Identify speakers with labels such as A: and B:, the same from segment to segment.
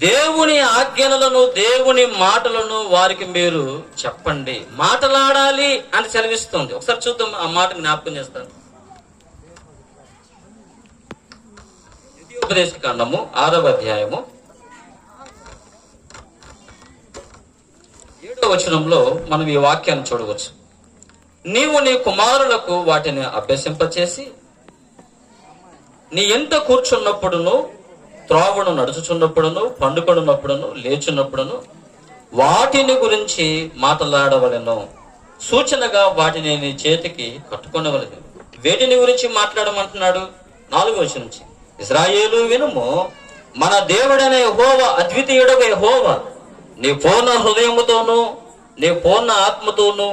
A: దేవుని ఆజ్ఞలను, దేవుని మాటలను వారికి మీరు చెప్పండి. మాటలాడాలి అని సెలవిస్తుంది. ఒకసారి చూద్దాం, ఆ మాట జ్ఞాపకం చేస్తాను. ద్వితీయోపదేశ కాండము 6వ అధ్యాయము 7వ వచనంలో మనం ఈ వాక్యాన్ని చూడవచ్చు. నీవు నీ కుమారులకు వాటిని అభ్యసింపచేసి నీ ఎంత కూర్చున్నప్పుడును, త్రోవను నడుచుచున్నప్పుడును, పండుకొనున్నప్పుడును, లేచున్నప్పుడును వాటిని గురించి మాట్లాడవలెను. సూచనగా వాటిని నీ చేతికి కట్టుకొనవలెను. వేటిని గురించి మాట్లాడమంటున్నాడు? 4వ వచనం నుంచి, ఇశ్రాయేలు వినుము, మన దేవుడైన యెహోవా అద్వితీయుడగు యెహోవా నీ పూర్ణ హృదయముతోను, నీ పూర్ణ ఆత్మతోను,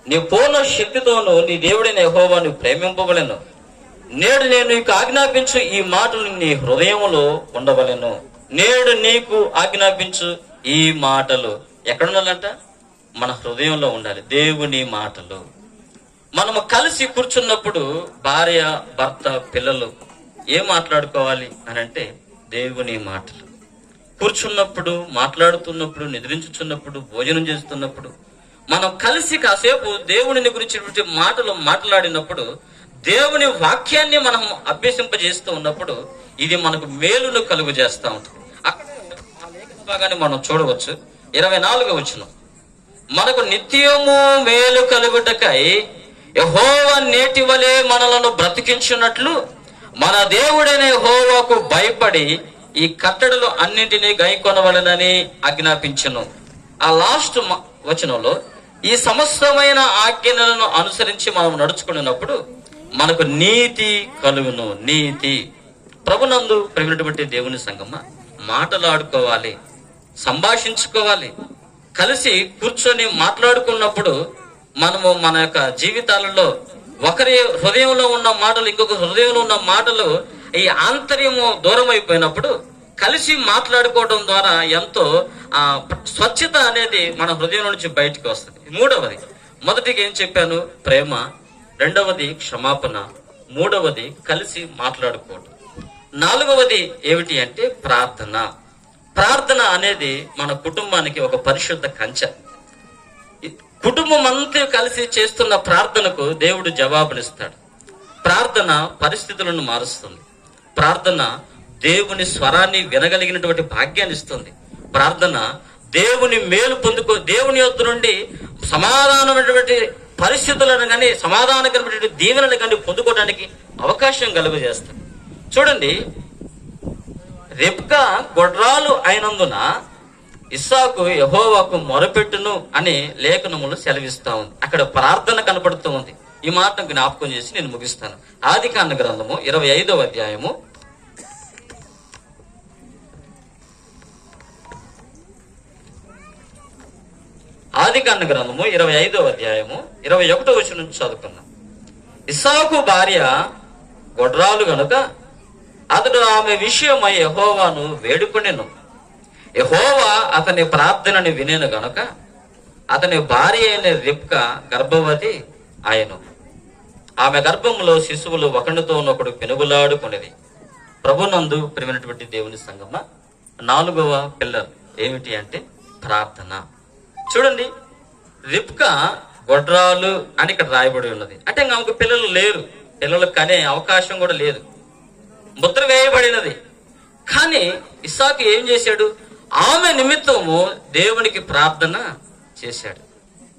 A: నీ పూర్ణ శక్తితోను నీ దేవుడైన యెహోవాను ప్రేమింపవలెను. నేడు నేను నీకు ఆజ్ఞాపించు ఈ మాటలు నీ హృదయములో ఉండవలెను. నేడు నీకు ఆజ్ఞాపించు ఈ మాటలు ఎక్కడ ఉండాలంట? మన హృదయంలో ఉండాలి. దేవుని మాటలు. మనము కలిసి కూర్చున్నప్పుడు భార్య, భర్త, పిల్లలు ఏం మాట్లాడుకోవాలి అని అంటే దేవుని మాటలు. కూర్చున్నప్పుడు, మాట్లాడుతున్నప్పుడు, నిద్రించుచున్నప్పుడు, భోజనం చేస్తున్నప్పుడు మనం కలిసి కాసేపు దేవుని గురించి మాటలు మాట్లాడినప్పుడు, దేవుని వాక్యాన్ని మనం అభ్యసింపజేస్తూ ఉన్నప్పుడు ఇది మనకు మేలును కలుగు చేస్తూ ఉంటుంది. అక్కడ ఆ లేఖన భాగాన్ని మనం చూడవచ్చు. 24వ వచనం, మనకు నిత్యము మేలు కలుగుటకై యెహోవా నేటి వలె మనలను బ్రతికించున్నట్లు మన దేవుడైన యెహోవాకు భయపడి ఈ కట్టడలు అన్నింటినీ గైకొనవలెనని ఆజ్ఞాపించును. ఆ లాస్ట్ వచనంలో ఈ సమస్తమైన ఆజ్ఞలను అనుసరించి మనం నడుచుకున్నప్పుడు మనకు నీతి కలుగును. నీతి. ప్రభునందు ప్రేమైనటువంటి దేవుని సంగమా, మాటలాడుకోవాలి, సంభాషించుకోవాలి. కలిసి కూర్చొని మాట్లాడుకున్నప్పుడు మనము మన యొక్క జీవితాలలో ఒకరి హృదయంలో ఉన్న మాటలు ఇంకొక హృదయంలో ఉన్న మాటలు ఈ ఆంతర్యము దూరం అయిపోయినప్పుడు కలిసి మాట్లాడుకోవడం ద్వారా ఎంతో స్వచ్ఛత అనేది మన హృదయం నుంచి బయటికి వస్తుంది. 3వది, మొదటిగా ఏం చెప్పాను? ప్రేమ. 2వది క్షమాపణ. 3వది కలిసి మాట్లాడుకోవడం. 4వది ఏమిటి అంటే ప్రార్థన. ప్రార్థన అనేది మన కుటుంబానికి ఒక పరిశుద్ధ కంచె. కుటుంబం అంతా కలిసి చేస్తున్న ప్రార్థనకు దేవుడు జవాబునిస్తాడు. ప్రార్థన పరిస్థితులను మారుస్తుంది. ప్రార్థన దేవుని స్వరాన్ని వినగలిగినటువంటి భాగ్యాన్ని ఇస్తుంది. ప్రార్థన దేవుని మేలు దేవుని యొద్ద నుండి సమాధానమైనటువంటి పరిస్థితులను కానీ, సమాధానకరమైనటువంటి దీవెనలు కానీ పొందుకోవడానికి అవకాశం కలుగజేస్తాడు. చూడండి, రెబ్కా గొడ్రాలు అయినందున ఇస్సాకు యెహోవాకు మొరపెట్టును అని లేఖనములు సెలవిస్తా ఉంది. అక్కడ ప్రార్థన కనపడుతూ ఉంది. ఈ మాట జ్ఞాపకం చేసి నేను ముగిస్తాను. ఆదికాండ గ్రంథము 25వ అధ్యాయము 25వ అధ్యాయము 21వ వచనం నుంచి చదువుకున్నాం. ఇస్సాకు భార్య గొడ్రాలు గనుక అతడు ఆమె విషయమై యెహోవాను వేడుకొనెను. యెహోవా అతని ప్రార్థనని వినెను గనుక అతని భార్య అయిన రెబ్కా గర్భవతి ఆయను. ఆమె గర్భంలో శిశువులు ఒకరితోనొకడు పెనుగులాడుకునేది. ప్రభునందు ప్రియమైనటువంటి దేవుని సంగమా, 4వ పిల్లర్ ఏమిటి అంటే ప్రార్థన. చూడండి, రెబ్కా గొడ్రాలు అని ఇక్కడ రాయబడి ఉన్నది. అంటే ఆమెకు పిల్లలు లేరు, పిల్లలు కనే అవకాశం కూడా లేదు, ముద్ర వేయబడినది. కానీ ఇస్సాకు ఏం చేశాడు? ఆమె నిమిత్తము దేవునికి ప్రార్థన చేశాడు.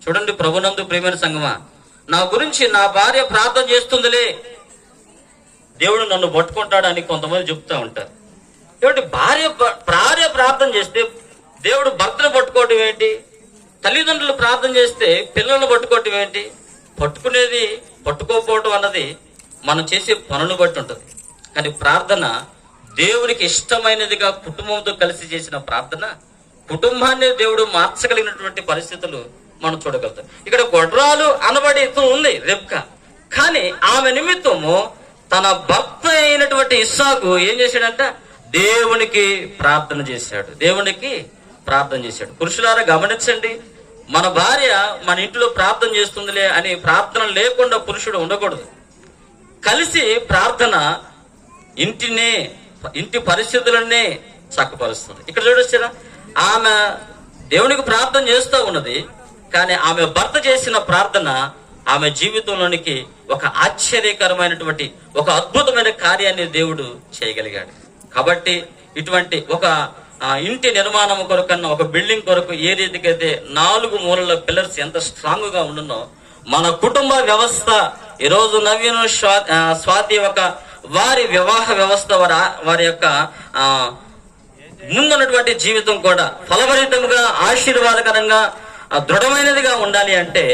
A: చూడండి, ప్రభునందు ప్రియమైన సంగమా, నా గురించి నా భార్య ప్రార్థన చేస్తుందిలే, దేవుడు నన్ను పట్టుకుంటాడు అని కొంతమంది చెప్తా ఉంటారు. ఏమిటి, భార్య ప్రార్థన చేస్తే దేవుడు భర్తను పట్టుకోవటం ఏంటి? తల్లిదండ్రులు ప్రార్థన చేస్తే పిల్లలను పట్టుకోవటం ఏంటి? పట్టుకునేది పట్టుకోకపోవటం అన్నది మనం చేసే పనులు బట్టి ఉంటుంది. కానీ ప్రార్థన దేవునికి ఇష్టమైనదిగా కుటుంబంతో కలిసి చేసిన ప్రార్థన కుటుంబాన్ని దేవుడు మార్చగలిగినటువంటి పరిస్థితులు మనం చూడగలుగుతాం. ఇక్కడ గొడ్రాలు అనబడి ఉంది రెబ్కా. కానీ ఆమె నిమిత్తము తన భర్త అయినటువంటి ఇస్సాకు ఏం చేశాడంట? దేవునికి ప్రార్థన చేశాడు. దేవునికి ప్రార్థన చేశాడు. పురుషులారా గమనించండి, మన భార్య మన ఇంట్లో ప్రార్థన చేస్తుందిలే అని ప్రార్థన లేకుండా పురుషుడు ఉండకూడదు. కలిసి ప్రార్థన ఇంటి పరిస్థితులనే చక్కపరుస్తుంది. ఇక్కడ చూడొచ్చారా, ఆమె దేవునికి ప్రార్థన చేస్తూ ఉన్నది, కానీ ఆమె భర్త చేసిన ప్రార్థన ఆమె జీవితంలోనికి ఒక ఆశ్చర్యకరమైనటువంటి ఒక అద్భుతమైన కార్యాన్ని దేవుడు చేయగలిగాడు. కాబట్టి ఇటువంటి ఒక ఇంటి నిర్మాణం కొరకన్నా, ఒక బిల్డింగ్ కొరకు ఏ రీతికైతే 4 మూలల పిల్లర్స్ ఎంత స్ట్రాంగ్ గా ఉండునో, మన కుటుంబ వ్యవస్థ ఈరోజు నవీన స్వాతి ఒక వారి వివాహ వ్యవస్థ వారి యొక్క ముందున్నటువంటి జీవితం కూడా ఫలభరితంగా, ఆశీర్వాదకరంగా, దృఢమైనదిగా ఉండాలి అంటే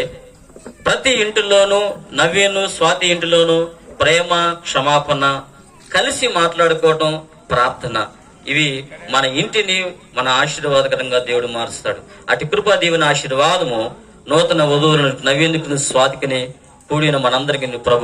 A: ప్రతి ఇంటిలోనూ, నవీను స్వాతి ఇంటిలోనూ ప్రేమ, క్షమాపణ, కలిసి మాట్లాడుకోవటం, ప్రార్థన, ఇవి మన ఇంటిని మన ఆశీర్వాదకరంగా దేవుడు మారుస్తాడు. అటు కృపా దీవెన ఆశీర్వాదము నూతన వధువులను నవీనుకుని స్వాతికిని కూడిన మనందరికీ ప్రభు